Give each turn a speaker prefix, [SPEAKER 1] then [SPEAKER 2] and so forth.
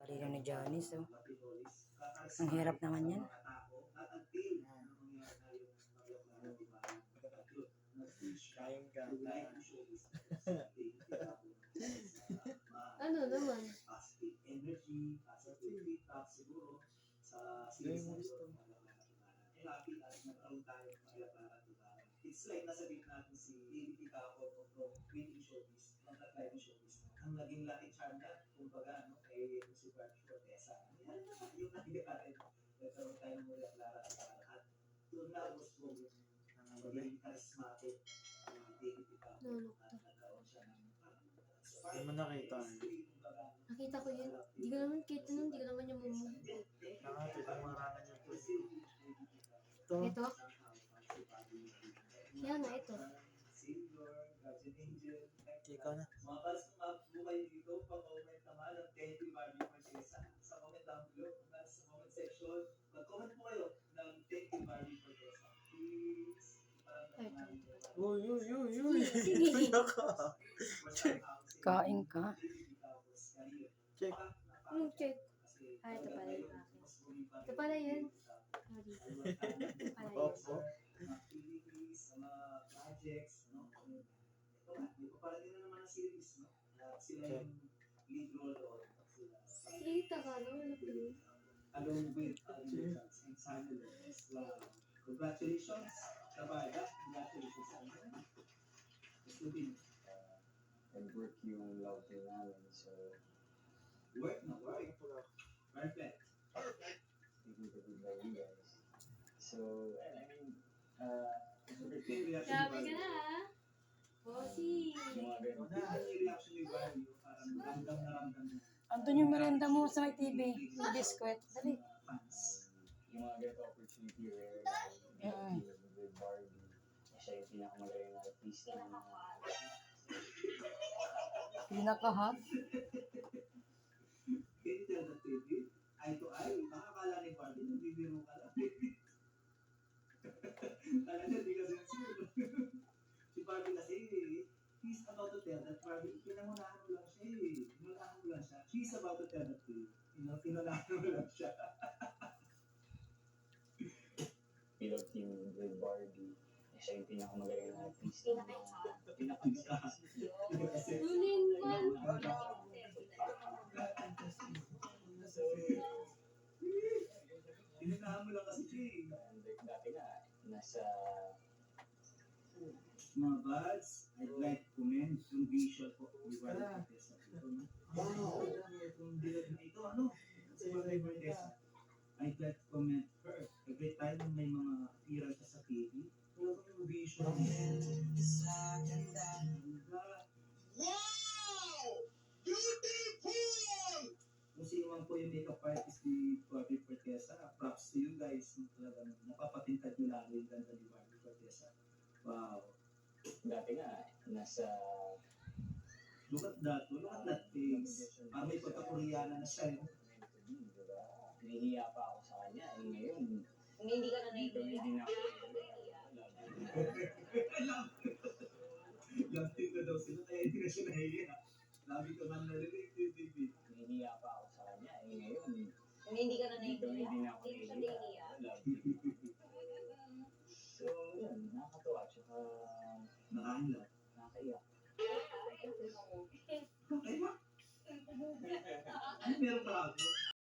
[SPEAKER 1] Palino ni Janice, oh. Ang hirap naman yan.
[SPEAKER 2] Ano naman?
[SPEAKER 3] It's like nasa gitna natin si David Itaco from Queen Showbiz, from the Live Showbiz. Ang naging lucky charm na, kumbaga, no, kay si Brad Fortesa. Yan na, yung nangyari. Nagkaroon tayo ng Maria Clara at doon na gusto mo maging charismatic ni David Itaco. Nagkaroon siya ng
[SPEAKER 4] Hindi mo nakita.
[SPEAKER 2] Nakita ko yun. Hindi ko naman kita nun. Hindi ko naman yung mumove.
[SPEAKER 4] Nakapit ang marangan niya po.
[SPEAKER 2] Ito? Kaya nga ito.
[SPEAKER 4] Ikaw na.
[SPEAKER 3] Mga buhay dito, pag-comment naman ng thank you Barbie Fortesa. Sa comment down below, sa comment section, mag-comment po kayo ng thank you Barbie Fortesa. Please.
[SPEAKER 4] Uy, uy, uy, uy.
[SPEAKER 2] Sige.
[SPEAKER 4] Kuya ka.
[SPEAKER 1] Kain ka.
[SPEAKER 4] Check.
[SPEAKER 2] Check. Ah, ito pala yung akin. Ito pala yun. Sorry. Ito pala yun.
[SPEAKER 4] Opo.
[SPEAKER 3] Mga projects, no? Ito nga, may paparating na naman ang series, no? Sila yung lead role doon.
[SPEAKER 2] Kita ka, no? Ano ba yun?
[SPEAKER 3] Along with Lucas and Samuel. Congratulations, Kabaga. Congratulations, Samuel. Gusto din.
[SPEAKER 5] Nag-work yung love team namin, so
[SPEAKER 3] Work na work. Perfect.
[SPEAKER 5] speaking to good by you guys. So, I mean,
[SPEAKER 2] Grabe ka na, ha? Bossy.
[SPEAKER 5] yung mga ganun,
[SPEAKER 3] Yung reaction ni Barry, parang ramdam na ramdam na.
[SPEAKER 1] Andun yung merenda mo sa may TV. Yung biskwit. Dali.
[SPEAKER 5] yung mga ganito opportunity rare na with Barbie. Siya yung pinakamagaling na artista ng mga
[SPEAKER 1] Pinaka-hot.
[SPEAKER 3] Can you tell the TV? Eye to eye? Makakala ni Barbie, nagbibiro ka lang. Talaga, di ka sincere. Si Barbie kasi, he's about to tell that Barbie, pinamunahan mo lang siya eh. Pinunahan mo lang siya. She's about to tell that to you. Pinunahan mo lang siya.
[SPEAKER 5] pilot team with Barbie. Siya yung pinakamagaling na artista ng mga pinaka-artista.
[SPEAKER 2] Nunin man.
[SPEAKER 5] So,
[SPEAKER 3] Pinunahan mo lang kasi siya eh.
[SPEAKER 5] and dati nga, nasa
[SPEAKER 3] Mga buds, I'd like to comment yung visual po ni Barbie Fortesa. Wow! Itong bilog na ito, ano? Si Barbie Fortesa. I'd like to comment her. Every time may mga appearance sa TV, pero yung visual niya. Wow! Beautiful! Kung sino man po yung makeup artist ni Barbie Fortesa, props to you guys. Talagang napapatintad nyo lang yung ganda ni Barbie Fortesa. Wow.
[SPEAKER 5] dati nga, nasa
[SPEAKER 3] Look at that face. Parang may pagka-Koreana na siya.
[SPEAKER 5] meant to be, diba? Nahihiya pa ako sa kanya. Eh ngayon,
[SPEAKER 6] Hindi ka na
[SPEAKER 5] dito
[SPEAKER 6] naiiyak.
[SPEAKER 5] hindi na ako
[SPEAKER 3] Love team na daw sila, kaya hindi na siya nahiya. Lagi ko man narinig yung TV.
[SPEAKER 5] nahihiya pa ako sa kanya. Eh ngayon,
[SPEAKER 6] Hindi ka na
[SPEAKER 5] dito
[SPEAKER 6] naiiyak.
[SPEAKER 5] hindi na ako
[SPEAKER 6] Hindi ka
[SPEAKER 5] nahihiya.
[SPEAKER 6] naiiyak.
[SPEAKER 5] So, yun, nakakatuwa. Tsaka,
[SPEAKER 3] Nakahanap.
[SPEAKER 5] nakakaiyak.
[SPEAKER 3] Okay ba? Ano meron pa ako?